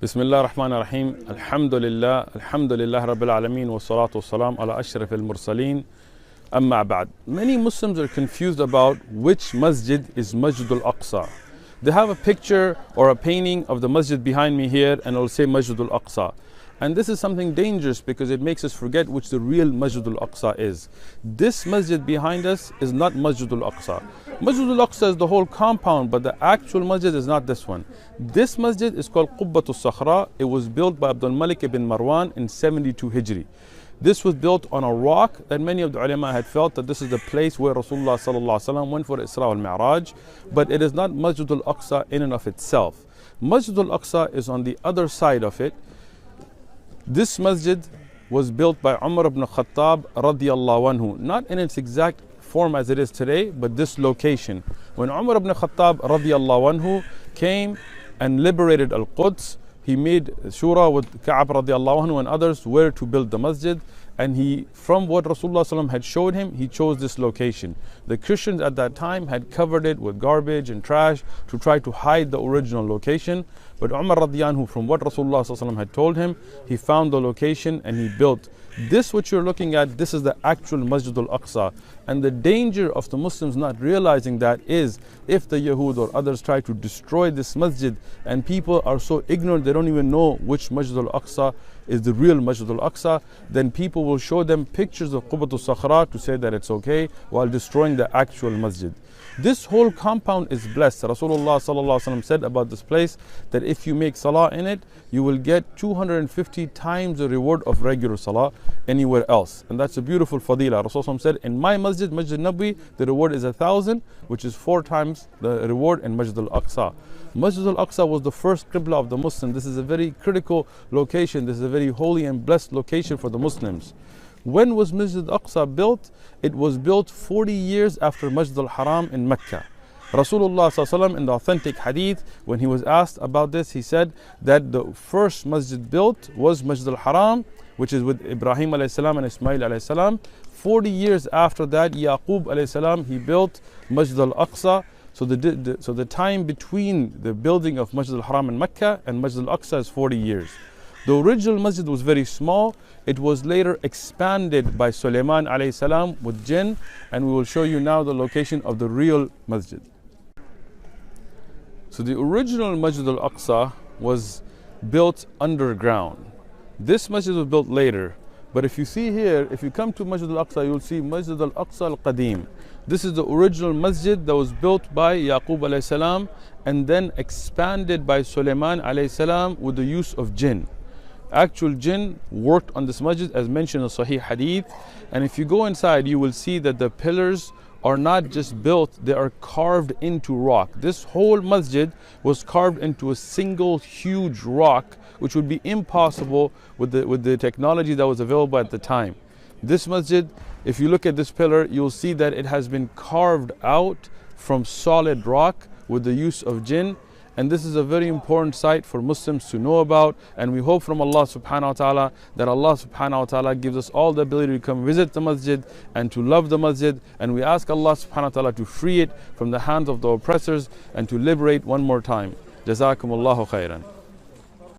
Bismillah ar-Rahman ar-Rahim. Alhamdulillah Rabbil Alameen wa salatu wa salam ala ashraf al-mursaleen. Amma ba'd. Many Muslims are confused about which masjid is Masjidil Aqsa. They have a picture or a painting of the masjid behind me here and it will say Masjidil Aqsa. And this is something dangerous because it makes us forget which the real Masjidil Aqsa is. This masjid behind us is not Masjidil Aqsa. Masjidil Aqsa is the whole compound, but the actual masjid is not this one. This masjid is called Qubbatul Sakhra. It was built by Abdul Malik ibn Marwan in 72 Hijri. This was built on a rock that many of the ulama had felt that this is the place where Rasulullah sallallahu alaihi wasallam went for Isra al-Mi'raj, but it is not Masjidil Aqsa in and of itself. Masjidil Aqsa is on the other side of it. This masjid was built by Umar ibn Khattab radiyallahu anhu, not in its exact form as it is today, but this location. When Umar ibn Khattab radiyallahu anhu came and liberated Al-Quds, he made shura with Ka'ab radiallahu anhu and others where to build the masjid, and he, from what Rasulullah sallam had showed him, he chose this location. The Christians at that time had covered it with garbage and trash to try to hide the original location, but Umar radiallahu anhu, from what Rasulullah sallam had told him, he found the location and he built. This what you're looking at, this is the actual Masjidil Aqsa. And the danger of the Muslims not realizing that is, if the Yahud or others try to destroy this masjid and people are so ignorant they don't even know which Masjidil Aqsa is the real Masjidil Aqsa, then people will show them pictures of Qubbatul Sakhra to say that it's okay while destroying the actual masjid. This whole compound is blessed. Rasulullah sallallahu alaihi wasallam said about this place that if you make salah in it, you will get 250 times the reward of regular salah anywhere else. And that's a beautiful fadila. Rasulullah said, in my masjid, Masjid Nabi, the reward is 1,000, which is 4 times the reward in Masjid al-Aqsa. Masjid al-Aqsa was the first qibla of the Muslim. This is a very critical location. This is a very holy and blessed location for the Muslims. When was Masjid al-Aqsa built? It was built 40 years after Masjid al-Haram in Mecca. Rasulullah ﷺ in the authentic hadith, when he was asked about this, he said that the first masjid built was Masjid al-Haram, which is with Ibrahim a.s. and Ismail a.s. 40 years after that, Yaqub a.s. he built Masjid al-Aqsa. So the time between the building of Masjid al-Haram in Mecca and Masjid al-Aqsa is 40 years. The original masjid was very small. It was later expanded by Sulaiman alayhi salam with jinn, and we will show you now the location of the real masjid. So the original Masjid al-Aqsa was built underground. This masjid was built later. But if you see here, if you come to Masjid al-Aqsa, you'll see Masjid al-Aqsa al-Qadim. This is the original masjid that was built by Yaqub alayhi salam and then expanded by Sulaiman alayhi salam with the use of jinn. Actual jinn worked on this masjid as mentioned in Sahih Hadith, and if you go inside you will see that the pillars are not just built, they are carved into rock. This whole masjid was carved into a single huge rock, which would be impossible with the technology that was available at the time. This masjid, if you look at this pillar, you'll see that it has been carved out from solid rock with the use of jinn. And this is a very important site for Muslims to know about, and we hope from Allah subhanahu wa ta'ala that Allah subhanahu wa ta'ala gives us all the ability to come visit the masjid and to love the masjid, and we ask Allah subhanahu wa ta'ala to free it from the hands of the oppressors and to liberate one more time. Jazakumullahu khairan.